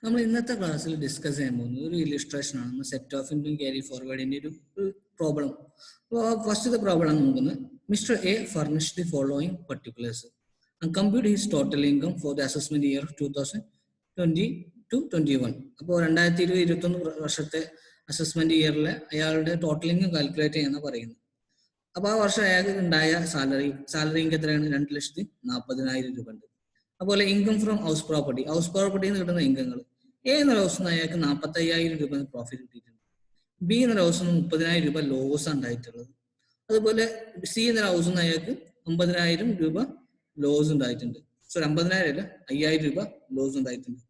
നമ്മൾ ഇന്നത്തെ ക്ലാസ്സിൽ ഡിസ്കസ് ചെയ്യാൻ പോകുന്നത് ഒരു ഇലിസ്ട്രേഷൻ ആണ്. സെറ്റ് ഓഫ് ഇൻകം ക്യാരി ഫോർവേഡിന്റെ ഒരു പ്രോബ്ലം. അപ്പോൾ ഫസ്റ്റത്തെ പ്രോബ്ലം നോക്കുന്നത് mister A furnish the following particulars and compute his total income for the assessment year 2020-21. അപ്പോൾ 2020-21 വർഷത്തെ അസസ്മെന്റ് ഇയറിലെ അയാളുടെ ടോട്ടൽ ഇൻകം കാൽക്കുലേറ്റ് ചെയ്യാനാണ് പറയുന്നത്. അപ്പോൾ ആ വർഷം അയാൾക്ക് ഉണ്ടായ സാലറി ഇൻകം എത്രയാണ്? 2,40,000 രൂപ ഉണ്ട്. അതുപോലെ ഇൻകം ഫ്രം ഹൗസ് പ്രോപ്പർട്ടിയിൽ നിന്ന് കിട്ടുന്ന ഇൻകങ്ങൾ എ എന്ന ഹൗസിൽ നിന്ന് അയാൾക്ക് 45,000 രൂപ പ്രോഫിറ്റ് കിട്ടിയിട്ടുണ്ട്. ബി എന്ന ഹൗസിൽ നിന്ന് 30,000 രൂപ ലോസ് ഉണ്ടായിട്ടുള്ളത്. അതുപോലെ സി എന്ന ഹൗസിൽ നിന്ന് അയാൾക്ക് 50,000 രൂപ ലോസ് ഉണ്ടായിട്ടുണ്ട്. 50,000 അല്ല, 5,000 രൂപ ലോസ് ഉണ്ടായിട്ടുണ്ട്.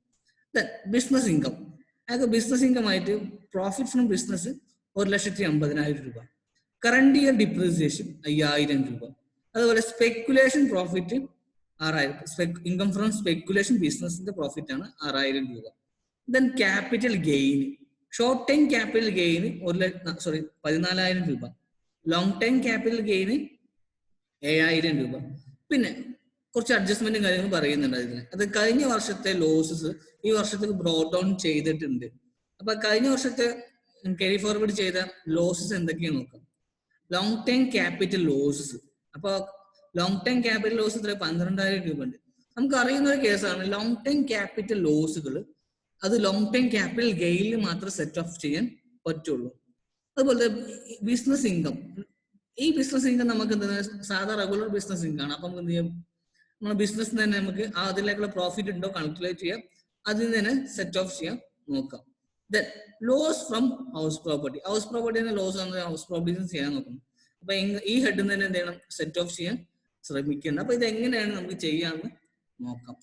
ബിസിനസ് ഇൻകം, അയാൾക്ക് ബിസിനസ് ഇൻകം ആയിട്ട് പ്രോഫിറ്റ് ഫ്രം ബിസിനസ് 1,50,000 രൂപ. കറണ്ട് ഇയർ ഡിപ്രീസിയേഷൻ 5,000 രൂപ. അതുപോലെ speculation profit 6,000. Income from speculation ബിസിനസിന്റെ പ്രോഫിറ്റ് ആണ് 6,000 രൂപ. Then capital gain, short time capital gain 14,000 രൂപ. ലോങ് ടൈം ക്യാപിറ്റൽ ഗെയിൻ 7,000 രൂപ. പിന്നെ കുറച്ച് അഡ്ജസ്റ്റ്മെന്റും കാര്യങ്ങളും പറയുന്നുണ്ട് അതിന്. അത് കഴിഞ്ഞ വർഷത്തെ ലോസസ് ഈ വർഷത്തേക്ക് ബ്രോട്ട് ഡൗൺ ചെയ്തിട്ടുണ്ട്. അപ്പൊ കഴിഞ്ഞ വർഷത്തെ ക്യാരി ഫോർവേഡ് ചെയ്ത ലോസസ് എന്തൊക്കെയാണ് നോക്കാം. ലോങ് ടൈം ക്യാപിറ്റൽ ലോസസ്, അപ്പൊ ലോങ് ടൈം ക്യാപിറ്റൽ ലോസ് 12,000 രൂപ ഉണ്ട്. നമുക്ക് അറിയുന്ന ഒരു കേസാണ് ലോങ് ടൈം ക്യാപിറ്റൽ ലോസുകൾ. അത് ലോങ് ടൈം ക്യാപിറ്റൽ ഗെയിനിൽ മാത്രം സെറ്റ് ഓഫ് ചെയ്യാൻ പറ്റുള്ളൂ. അതുപോലെ ബിസിനസ് ഇൻകം, ഈ ബിസിനസ് ഇൻകം നമുക്ക് എന്താ സാധാ റെഗുലർ ബിസിനസ് ഇൻകം ആണ്. അപ്പൊ നമുക്ക് എന്ത് ചെയ്യാം, നമ്മുടെ ബിസിനസ് തന്നെ നമുക്ക് അതിലേക്കുള്ള പ്രോഫിറ്റ് ഉണ്ടോ കാൽക്കുലേറ്റ് ചെയ്യാം, അതിൽ തന്നെ സെറ്റ് ഓഫ് ചെയ്യാൻ നോക്കാം. Then loss from house property loss ആണ് ഹൗസ് പ്രോപ്പർട്ടീസ് ചെയ്യാൻ നോക്കണം. അപ്പൊ ഈ ഹെഡിൽ നിന്ന് തന്നെ എന്ത് ചെയ്യണം, സെറ്റ് ഓഫ് ചെയ്യാൻ ശ്രമിക്കണം. അപ്പൊ ഇത് എങ്ങനെയാണ് നമുക്ക് ചെയ്യാമെന്ന് നോക്കാം.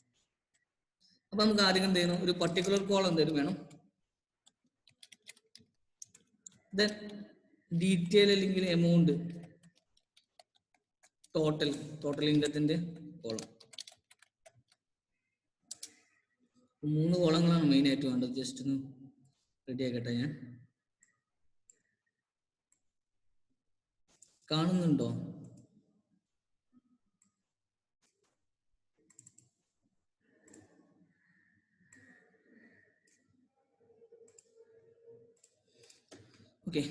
അപ്പൊ നമുക്ക് ആദ്യം എന്ത് ചെയ്യണം, ഒരു പർട്ടിക്കുലർ കോളം എന്തെങ്കിലും വേണം. ദെൻ ഡീറ്റെയിൽ അല്ലെങ്കിൽ എമൗണ്ട്, ടോട്ടൽ ഇൻകത്തിന്റെ കോളം. 3 കോളങ്ങളാണ് മെയിൻ ആയിട്ട് വേണ്ടത്. ജസ്റ്റ് ഒന്ന് റെഡി ആക്കട്ടെ. ഞാൻ കാണുന്നുണ്ടോ? ഓക്കെ,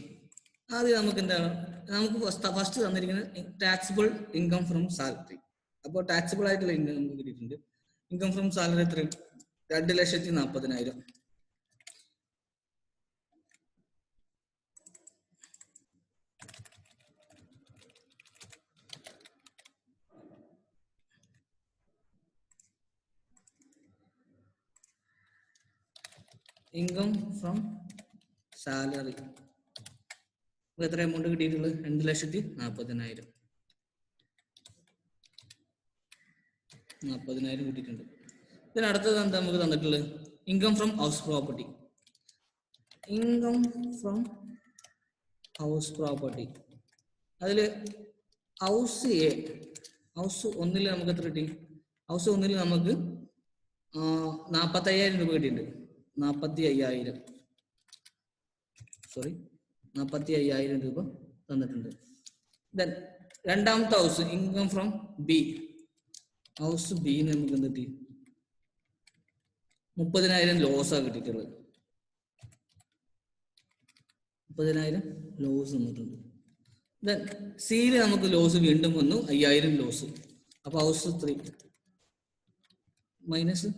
ആദ്യം നമുക്ക് എന്താണ്, നമുക്ക് ഫസ്റ്റ് തന്നിരിക്കുന്നത് ടാക്സിബിൾ ഇൻകം ഫ്രം സാലറി. അപ്പോൾ ടാക്സിബിൾ ആയിട്ടുള്ള ഇൻകം നമുക്ക് കിട്ടിയിട്ടുണ്ട്. ഇൻകം ഫ്രം സാലറി എത്ര? 2,40,000. ഇൻകം ഫ്രം സാലറി എത്ര എമൗണ്ട് കിട്ടിയിട്ടുള്ളത്? 2,40,000. 40,000 കിട്ടിയിട്ടുണ്ട്. പിന്നെ അടുത്തത് എന്താ നമുക്ക് തന്നിട്ടുള്ളത്? Income from house property. Income from house property അതിൽ ഹൗസ് എ, ഹൗസ് 1 നമുക്ക് എത്ര കിട്ടി? ഹൗസ് 1 നമുക്ക് 45,000 രൂപ കിട്ടിയിട്ടുണ്ട്. 45,000 രൂപ തന്നിട്ടുണ്ട്. ദെൻ രണ്ടാമത്തെ house income from B, house B നമുക്ക് എന്ത് കിട്ടി? 30,000 ലോസാണ് കിട്ടിയിട്ടുള്ളത്. 30,000 ലോസ് വന്നിട്ടുണ്ട്. ദെൻ സിയിൽ നമുക്ക് ലോസ് വീണ്ടും വന്നു, 5,000 ലോസ്. അപ്പൊ ഹൗസ് 3 മൈനസ്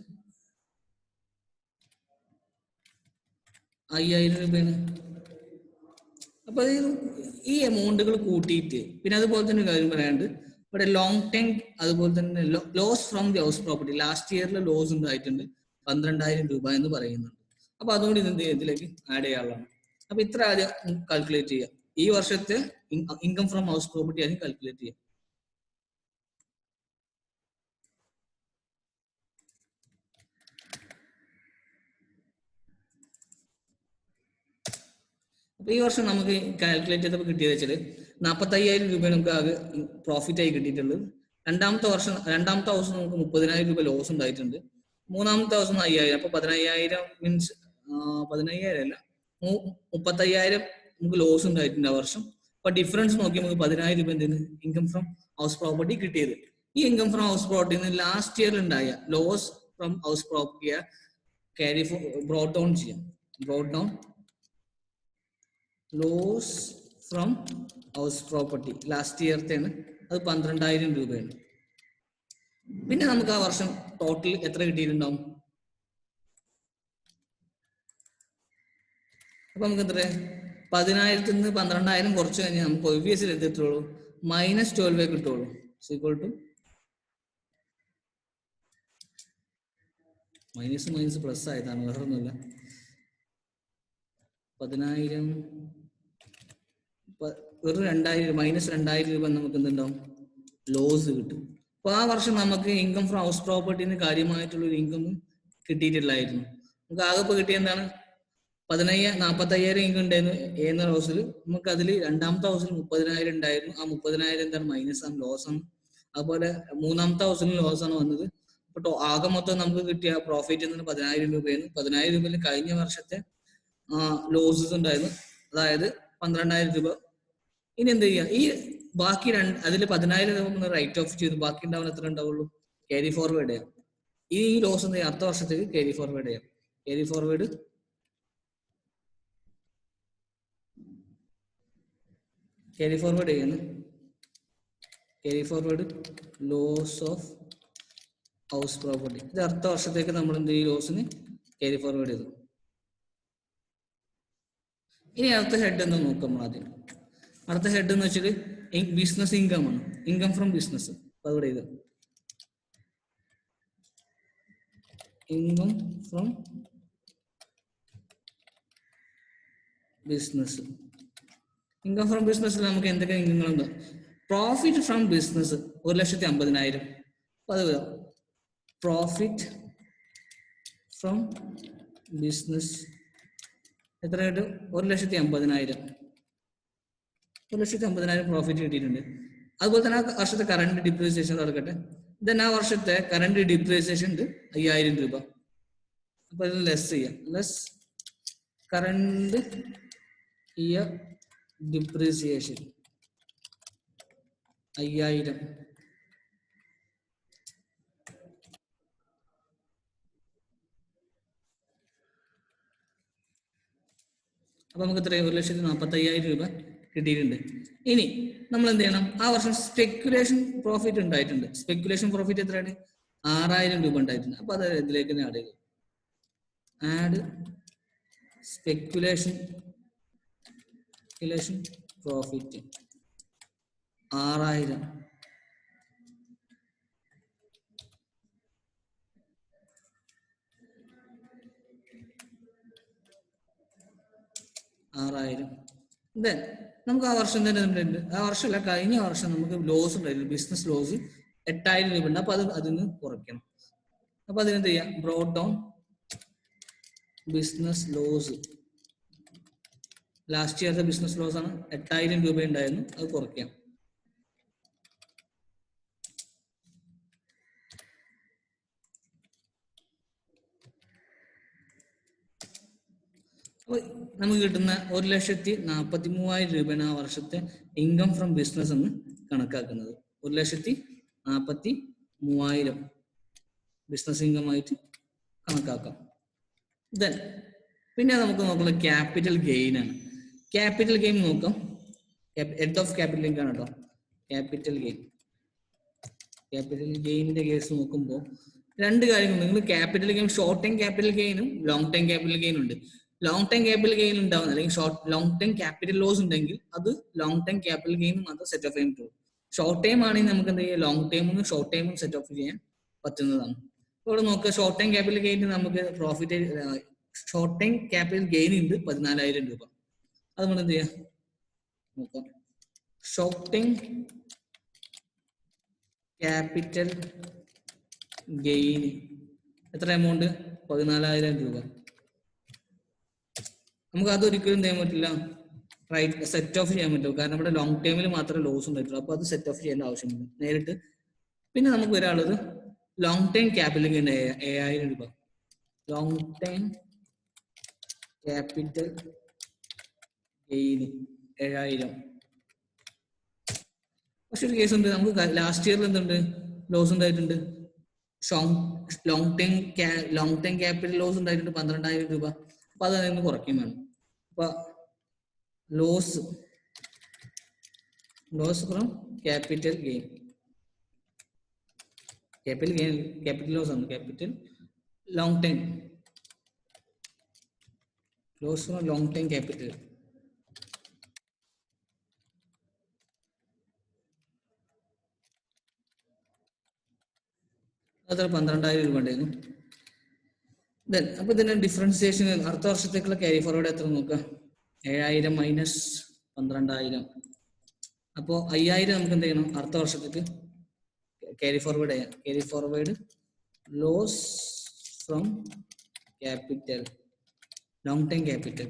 5,000 രൂപയാണ്. അപ്പൊ ഈ എമൗണ്ടുകൾ കൂട്ടിയിട്ട് പിന്നെ അതുപോലെ തന്നെ കാര്യം പറയാണ്ട് ഇവിടെ ലോങ് ടൈം, അതുപോലെ തന്നെ loss from the house property last ഇയറിൽ ലോസ് ഉണ്ടായിട്ടുണ്ട് 12,000 രൂപ എന്ന് പറയുന്നുണ്ട്. അപ്പൊ അതുകൊണ്ട് ഇതിലേക്ക് ആഡ് ചെയ്യാനുള്ളതാണ്. അപ്പൊ ഇത്ര ആദ്യം കാൽക്കുലേറ്റ് ചെയ്യാം. ഈ വർഷത്തെ ഇൻകം ഫ്രം ഹൗസ് പ്രോപ്പർട്ടി ആദ്യം കാൽക്കുലേറ്റ് ചെയ്യാം. അപ്പൊ ഈ വർഷം നമുക്ക് കാൽക്കുലേറ്റ് ചെയ്തപ്പോൾ കിട്ടിയത് വെച്ചാൽ 45,000 രൂപ നമുക്ക് ആകെ പ്രോഫിറ്റ് ആയി കിട്ടിയിട്ടുള്ളത്. രണ്ടാമത്തെ ഹൗസ് നമുക്ക് 30,000 രൂപ ലോസ് ഉണ്ടായിട്ടുണ്ട്. മൂന്നാമത്തെ ഹൗസ് 5,000. അപ്പൊ 15,000 മീൻസ് 15,000 അല്ല, 35,000 നമുക്ക് ലോസ് ഉണ്ടായിട്ടുണ്ട് ആ വർഷം. അപ്പൊ ഡിഫറൻസ് നോക്കി നമുക്ക് 10,000 രൂപ എന്തിന് ഇൻകം ഫ്രം ഹൗസ് പ്രോപ്പർട്ടി കിട്ടിയത്. ഈ ഇൻകം ഫ്രം ഹൗസ് പ്രോപ്പർട്ടിയിൽ നിന്ന് ലാസ്റ്റ് ഇയറിൽ ഉണ്ടായ loss from house property carry brought down ചെയ്യാം. Brought down loss from house property last ഇയർത്തേണ്, അത് 12,000 രൂപയാണ്. പിന്നെ നമുക്ക് ആ വർഷം ടോട്ടൽ എത്ര കിട്ടിയിട്ടുണ്ടാവും? അപ്പൊ നമുക്ക് എത്ര 10,000 നിന്ന് 12,000 കുറച്ച് കഴിഞ്ഞാൽ നമുക്ക് ഒബ്വിയസ്ലി എടുത്തിട്ടുള്ളൂ -12 കിട്ടുള്ളൂ. ഈക്വൽ ടു മൈനസ് പ്ലസ് ആയതാണ്, വേറെ ഒന്നുമില്ല. 10,000 ഒരു 2,000 -2,000 രൂപ നമുക്ക് എന്തുണ്ടാവും? ലോസ് കിട്ടും. അപ്പൊ ആ വർഷം നമുക്ക് ഇൻകം ഫ്രം ഹൗസ് പ്രോപ്പർട്ടിന് കാര്യമായിട്ടുള്ള ഒരു ഇൻകം കിട്ടിയിട്ടില്ലായിരുന്നു. നമുക്ക് ആകെ ഇപ്പൊ കിട്ടിയ എന്താണ്? 45,000 ഇൻകം ഉണ്ടായിരുന്നു എന്ന ഹൗസിൽ. നമുക്ക് അതിൽ രണ്ടാമത്തെ ഹൗസിൽ 30,000 ഉണ്ടായിരുന്നു. ആ 30,000 എന്താണ്? മൈനസ് ആണ്, ലോസ് ആണ്. അതുപോലെ മൂന്നാമത്തെ ഹൗസിലും ലോസ് ആണ് വന്നത്. അപ്പൊ ആകെ മൊത്തം നമുക്ക് കിട്ടിയ പ്രോഫിറ്റ് എന്നത് 10,000 രൂപയാണ്. 10,000 രൂപയിൽ കഴിഞ്ഞ വർഷത്തെ ലോസസ് ഉണ്ടായിരുന്നു, അതായത് 12,000 രൂപ. ഇനി എന്ത് ചെയ്യുക? ഈ ബാക്കി അതിൽ 10,000 രൂപ റൈറ്റ് ഓഫ് ചെയ്തു, ബാക്കി ഉണ്ടാവുന്ന എത്ര ഉണ്ടാവുള്ളൂ? ക്യാരി ഫോർവേഡ് ചെയ്യാം. ഈ ലോസ് എന്ത് ചെയ്യാം? അടുത്ത വർഷത്തേക്ക് ക്യാരി ഫോർവേഡ് ചെയ്യാം. ക്യാരി ഫോർവേഡ് ചെയ്യുന്നു. Carry forward loss of house property, ഇത് അടുത്ത വർഷത്തേക്ക് നമ്മൾ എന്ത് ചെയ്യും? ലോസിന് ക്യാരി ഫോർവേഡ് ചെയ്തു. ഇനി അടുത്ത ഹെഡ് എന്ന് നോക്കാം. ആദ്യം അടുത്ത ഹെഡ് എന്ന് വെച്ചാൽ ബിസിനസ് ഇൻകം ആണ്, ഇൻകം ഫ്രം ബിസിനസ്. അപ്പൊ അവിടെ ഇത് income from business. Income from ബിസിനസ്സിൽ നമുക്ക് എന്തൊക്കെ ഇൻകങ്ങളുണ്ട്? Profit from business 1,50,000. അപ്പൊ അത് പ്രോഫിറ്റ് ഫ്രം ബിസിനസ് എത്ര കിട്ടും? 1,50,000. 1,50,000 പ്രോഫിറ്റ് കിട്ടിയിട്ടുണ്ട്. അതുപോലെ തന്നെ ആ വർഷത്തെ കറണ്ട് ഡിപ്രീസിയേഷൻ നടക്കട്ടെ. ദെൻ ആ വർഷത്തെ കറണ്ട് ഡിപ്രീസിയേഷൻ ഉണ്ട് 5,000 രൂപ. അപ്പൊ ഇത് ലെസ് ചെയ്യാം. Less current year depreciation 5,000. അപ്പൊ നമുക്ക് എത്ര? 1,45,000 രൂപ കിട്ടിയിട്ടുണ്ട്. ഇനി നമ്മൾ എന്ത് ചെയ്യണം? ആ വർഷം സ്പെക്കുലേഷൻ പ്രോഫിറ്റ് ഉണ്ടായിട്ടുണ്ട്. സ്പെക്കുലേഷൻ പ്രോഫിറ്റ് എത്രയാണ്? 6,000 രൂപ ഉണ്ടായിട്ടുണ്ട്. അപ്പൊ അത് ഇതിലേക്ക് ആഡ് ചെയ്യും. Add speculation profit 6,000. ദെൻ നമുക്ക് ആ വർഷം തന്നെ ഉണ്ട്, ആ വർഷമല്ല കഴിഞ്ഞ വർഷം നമുക്ക് ലോസ് ഉണ്ടായിരുന്നു, ബിസിനസ് ലോസ് 8,000 രൂപ ഉണ്ട്. അപ്പൊ അതിന് കുറയ്ക്കണം. അപ്പൊ അതിനെന്ത് ചെയ്യാം? Brought down business loss. Last ഇയറിന്റെ ബിസിനസ് ലോസ് ആണ് 8,000 രൂപ ഉണ്ടായിരുന്നു, അത് കുറയ്ക്കാം. അപ്പൊ നമുക്ക് കിട്ടുന്ന 1,43,000 രൂപയാണ് ആ വർഷത്തെ ഇൻകം ഫ്രം ബിസിനസ് എന്ന് കണക്കാക്കുന്നത്. 1,43,000 ബിസിനസ് ഇൻകം ആയിട്ട് കണക്കാക്കാം. ദെൻ പിന്നെ നമുക്ക് നോക്കുന്നത് ക്യാപിറ്റൽ ഗെയിൻ ആണ്. ക്യാപിറ്റൽ ഗെയിൻ നോക്കാം. ഹെഡ് ഓഫ് ക്യാപിറ്റൽ ഗെയിൻ ആണ് കേട്ടോ. ക്യാപിറ്റൽ ഗെയിനിന്റെ കേസ് നോക്കുമ്പോൾ രണ്ട് കാര്യങ്ങളുണ്ട്. നിങ്ങൾ capital gain short time capital ഗെയിനും ലോങ് ടൈം ക്യാപിറ്റൽ ഗെയിനും ഉണ്ട്. ലോങ് ടൈം ക്യാപിറ്റൽ ഗെയിൻ ഉണ്ടാവുന്ന അല്ലെങ്കിൽ ലോങ് ടൈം ക്യാപിറ്റൽ ലോസ് ഉണ്ടെങ്കിൽ അത് ലോങ് ടൈം ക്യാപിറ്റൽ ഗെയിൻ മാത്രം സെറ്റ് ഓഫ് ചെയ്യാൻ പറ്റുള്ളൂ. ഷോർട്ട് ടൈം ആണെങ്കിൽ നമുക്ക് എന്ത് ചെയ്യാം? ലോങ് ടൈമും ഷോർട്ട് ടൈമും സെറ്റ് ഓഫ് ചെയ്യാൻ പറ്റുന്നതാണ്. ഇവിടെ നോക്കുക, ഷോർട്ട് ടൈം ക്യാപിറ്റൽ ഗെയിൻ നമുക്ക് profit short time capital gain ഉണ്ട് 14,000 രൂപ. അത് നമ്മൾ എന്ത് ചെയ്യാം? നോക്കാം. ഷോർട്ട് ടൈം ക്യാപിറ്റൽ ഗെയിൻ എത്ര എമൗണ്ട്? 14,000 രൂപ. നമുക്ക് അതൊരിക്കലും എന്ത് ചെയ്യാൻ പറ്റില്ല, റൈറ്റ് സെറ്റ് ഓഫ് ചെയ്യാൻ പറ്റും. കാരണം ഇവിടെ ലോങ് ടൈമിൽ മാത്രമേ ലോസ് ഉണ്ടായിട്ടുള്ളൂ. അപ്പൊ അത് സെറ്റ് ഓഫ് ചെയ്യേണ്ട ആവശ്യമില്ല നേരിട്ട്. പിന്നെ നമുക്ക് ഒരാളത് ലോങ് ടൈം ക്യാപിറ്റൽ ഗെയിൻ 7,000 രൂപ. Long time capital gain 7,000. പക്ഷെ ഒരു കേസ് ഉണ്ട്, നമുക്ക് ലാസ്റ്റ് ഇയറിൽ എന്തുണ്ട്? ലോസ് ഉണ്ടായിട്ടുണ്ട് ലോങ് ടൈം ക്യാപിറ്റൽ ലോസ് ഉണ്ടായിട്ടുണ്ട് 12,000 രൂപ. അപ്പൊ അത് അതിൽ നിന്ന് കുറയ്ക്കും വേണം. അപ്പൊ loss from capital gain, capital loss ആണ്, capital long time loss from long time capital. അത്ര 12,000 രൂപ ഉണ്ടായിരുന്നു. അപ്പൊ ഇതിന്റെ ഡിഫറൻസിയേഷൻ അടുത്ത വർഷത്തേക്കുള്ള ക്യാരി ഫോർവേഡ് എത്ര നോക്കുക. 7,000 മൈനസ് 12,000. അപ്പോൾ 5,000 നമുക്ക് എന്ത് ചെയ്യണം അടുത്ത വർഷത്തേക്ക് ക്യാരി ഫോർവേഡ് ചെയ്യാം. Carry forward loss from capital long time capital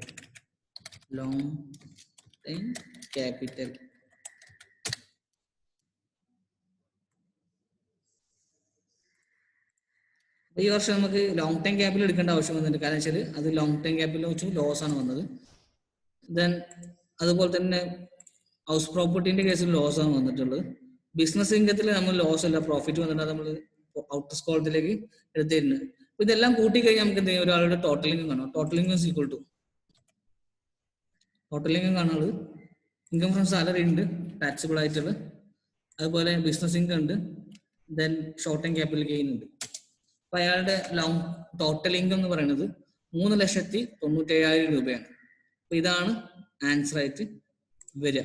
ഈ വർഷം നമുക്ക് ലോങ് ടൈം ക്യാപിറ്റൽ എടുക്കേണ്ട ആവശ്യം വന്നിട്ടുണ്ട്. കാരണം വെച്ചാൽ അത് ലോങ് ടൈം ക്യാപിറ്റൽ വെച്ച് ലോസ് ആണ് വന്നത്. ദെൻ അതുപോലെ തന്നെ ഹൗസ് പ്രോപ്പർട്ടിന്റെ കേസിൽ ലോസ് ആണ് വന്നിട്ടുള്ളത്. ബിസിനസ് ഇൻകത്തിൽ നമ്മൾ ലോസ് അല്ല, പ്രോഫിറ്റ് വന്നിട്ട് നമ്മൾ ഔട്ട് സ്കോളത്തിലേക്ക് എടുത്തിരുന്നത്. അപ്പൊ ഇതെല്ലാം കൂട്ടി കഴിഞ്ഞാൽ നമുക്ക് എന്ത് ചെയ്യും, ഒരാളുടെ ടോട്ടൽ ഇൻകം കാണാം. Total income is equal to കാണുന്നത് ഇൻകം ഫ്രം സാലറി ഉണ്ട്, ടാക്സിബിൾ ആയിട്ടുള്ള, അതുപോലെ ബിസിനസ് ഇൻകം ഉണ്ട്, then short time capital gain ഉണ്ട്. അപ്പൊ അയാളുടെ ടോട്ടൽ ഇൻകം എന്ന് പറയുന്നത് 3,97,000 രൂപയാണ്. അപ്പൊ ഇതാണ് ആൻസർ ആയിട്ട് വരിക.